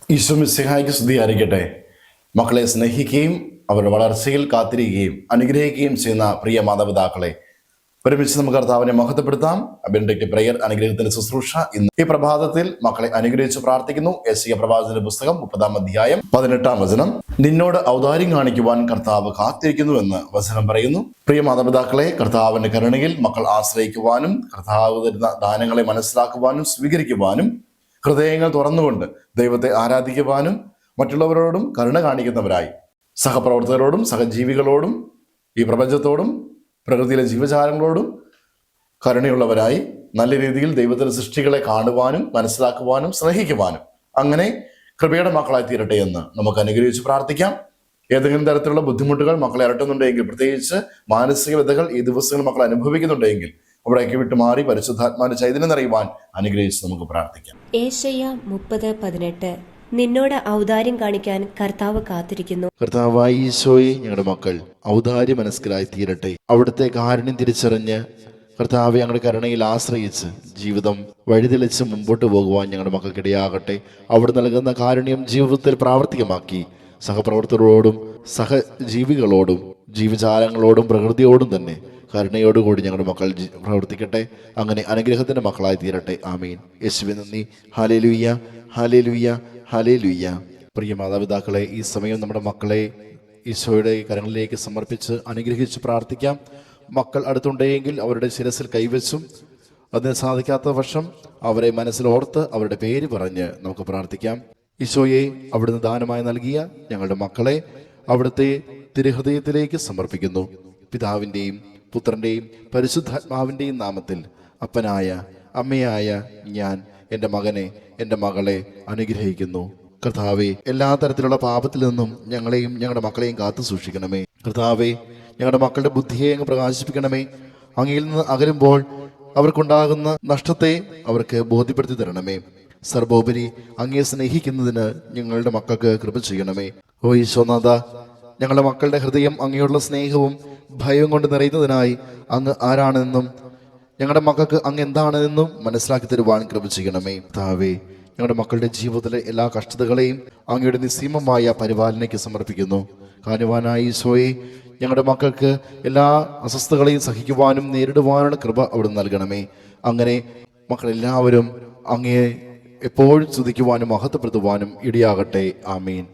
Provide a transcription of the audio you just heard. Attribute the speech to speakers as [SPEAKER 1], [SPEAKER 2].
[SPEAKER 1] ഈശോ മിശിഹായ്ക്ക് സ്തുതിയായിരിക്കട്ടെ. മക്കളെ സ്നേഹിക്കുകയും അവരുടെ വളർച്ചയിൽ കാത്തിരിക്കുകയും അനുഗ്രഹിക്കുകയും ചെയ്യുന്ന പ്രിയ മാതാപിതാക്കളെ, ഒരുമിച്ച് നമുക്ക് കർത്താവിനെ മഹത്വപ്പെടുത്താം. ബെനഡിക്ട് പ്രയർ അനുഗ്രഹത്തിന്റെ ശുശ്രൂഷ ഇന്ന് ഈ പ്രഭാതത്തിൽ മക്കളെ അനുഗ്രഹിച്ച് പ്രാർത്ഥിക്കുന്നു. യെശയ്യാ പ്രവാചകന്റെ പുസ്തകം 30-ാം അധ്യായം 18-ാം വചനം. നിന്നോട് ഔദാര്യം കാണിക്കുവാൻ കർത്താവ് കാത്തിരിക്കുന്നു എന്ന് വചനം പറയുന്നു. പ്രിയ മാതാപിതാക്കളെ, കർത്താവിന്റെ കരുണയിൽ മക്കൾ ആശ്രയിക്കുവാനും കർത്താവ് തരുന്ന ദാനങ്ങളെ മനസ്സിലാക്കുവാനും സ്വീകരിക്കുവാനും ഹൃദയങ്ങൾ തുറന്നുകൊണ്ട് ദൈവത്തെ ആരാധിക്കുവാനും മറ്റുള്ളവരോടും കരുണ കാണിക്കുന്നവരായി സഹപ്രവർത്തകരോടും സഹജീവികളോടും ഈ പ്രപഞ്ചത്തോടും പ്രകൃതിയിലെ ജീവജാലങ്ങളോടും കരുണയുള്ളവരായി നല്ല രീതിയിൽ ദൈവത്തിന്റെ സൃഷ്ടികളെ കാണുവാനും മനസ്സിലാക്കുവാനും സ്നേഹിക്കുവാനും അങ്ങനെ കൃപയുടെ മക്കളായി തീരട്ടെ എന്ന് നമുക്ക് അനുഗ്രഹിച്ച് പ്രാർത്ഥിക്കാം. ഏതെങ്കിലും തരത്തിലുള്ള ബുദ്ധിമുട്ടുകൾ മക്കളെ അലട്ടുന്നുണ്ടെങ്കിൽ, പ്രത്യേകിച്ച് മാനസിക വ്യതകൾ ഈ ദിവസങ്ങൾ മക്കൾ അനുഭവിക്കുന്നുണ്ടെങ്കിൽ അവിടേക്ക് വിട്ടുമാറി പരിശുദ്ധാത്മാവിന്റെ ചൈതന്യം നിറയുവാൻ അനുഗ്രഹിച്ച് നമുക്ക് പ്രാർത്ഥിക്കാം.
[SPEAKER 2] യെശയ്യാ 30:18 നിന്നോട് ഔദാര്യം കാണിക്കാൻ കർത്താവ് കാത്തിരിക്കുന്നു.
[SPEAKER 3] കർത്താവായ ഈശോയെ, ഞങ്ങളുടെ മക്കൾ ഔദാര്യ മനസ്കരായി തീരട്ടെ. അവിടുത്തെ കാരുണ്യം തിരിച്ചറിഞ്ഞ് കർത്താവെ ഞങ്ങളുടെ കരുണയിൽ ആശ്രയിച്ച് ജീവിതം വഴിതെളിച്ച് മുമ്പോട്ട് പോകുവാൻ ഞങ്ങളുടെ മക്കൾക്കിടയാകട്ടെ. അവിടെ നൽകുന്ന കാരുണ്യം ജീവിതത്തിൽ പ്രാവർത്തികമാക്കി സഹപ്രവർത്തകരോടും സഹജീവികളോടും ജീവജാലങ്ങളോടും പ്രകൃതിയോടും തന്നെ കരുണയോടുകൂടി ഞങ്ങളുടെ മക്കൾ പ്രവർത്തിക്കട്ടെ. അങ്ങനെ അനുഗ്രഹത്തിന്റെ മക്കളായി തീരട്ടെ. ആമീൻ. യേശുവേ നന്ദി. Hallelujah, hallelujah, hallelujah. പ്രിയ മാതാപിതാക്കളെ, ഈ സമയം നമ്മുടെ മക്കളെ ഈശോയുടെ കരങ്ങളിലേക്ക് സമർപ്പിച്ച് അനുഗ്രഹിച്ച് പ്രാർത്ഥിക്കാം. മക്കൾ അടുത്തുണ്ടെങ്കിൽ അവരുടെ ശിരസിൽ കൈവച്ചും അതിന് സാധിക്കാത്ത പക്ഷം അവരെ മനസ്സിലോർത്ത് അവരുടെ പേര് പറഞ്ഞ് നമുക്ക് പ്രാർത്ഥിക്കാം. ഈശോയെ, അവിടുന്ന് ദാനമായി നൽകിയ ഞങ്ങളുടെ മക്കളെ അവിടുത്തെ തിരുഹൃദയത്തിലേക്ക് സമർപ്പിക്കുന്നു. പിതാവിൻ്റെയും പുത്രൻ്റെയും പരിശുദ്ധാത്മാവിൻ്റെയും നാമത്തിൽ അപ്പനായ അമ്മയായ ഞാൻ എൻ്റെ മകനെ എൻ്റെ മകളെ അനുഗ്രഹിക്കുന്നു. കർത്താവെ, എല്ലാ തരത്തിലുള്ള പാപത്തിൽ നിന്നും ഞങ്ങളെയും ഞങ്ങളുടെ മക്കളെയും കാത്തു സൂക്ഷിക്കണമേ. കർത്താവെ, ഞങ്ങളുടെ മക്കളുടെ ബുദ്ധിയെ അങ്ങ് പ്രകാശിപ്പിക്കണമേ. അങ്ങയിൽ നിന്ന് അകലുമ്പോൾ അവർക്കുണ്ടാകുന്ന നഷ്ടത്തെ അവർക്ക് ബോധ്യപ്പെടുത്തി തരണമേ. സർവോപരി അങ്ങയെ സ്നേഹിക്കുന്നതിന് ഞങ്ങളുടെ മക്കൾക്ക് കൃപ ചെയ്യണമേ. ഓ ഈശോനാഥ, ഞങ്ങളുടെ മക്കളുടെ ഹൃദയം അങ്ങയുള്ള സ്നേഹവും ഭയവും കൊണ്ട് നിറയുന്നതിനായി അങ്ങ് ആരാണെന്നും ഞങ്ങളുടെ മക്കൾക്ക് അങ്ങ് എന്താണെന്നും മനസ്സിലാക്കി തരുവാൻ കൃപ ചെയ്യണമേ. താവേ, ഞങ്ങളുടെ മക്കളുടെ ജീവിതത്തിലെ എല്ലാ കഷ്ടതകളെയും അങ്ങയുടെ നിസ്സീമമായ പരിപാലനയ്ക്ക് സമർപ്പിക്കുന്നു. കാനുവാനായ ഈശോയെ, ഞങ്ങളുടെ മക്കൾക്ക് എല്ലാ അസ്വസ്ഥതകളെയും സഹിക്കുവാനും നേരിടുവാനുള്ള കൃപ അവിടെ നൽകണമേ. അങ്ങനെ മക്കളെല്ലാവരും അങ്ങയെ എപ്പോഴും സ്തുതിക്കുവാനും മഹത്വപ്പെടുത്തുവാനും ഇടയാകട്ടെ. ആമീൻ.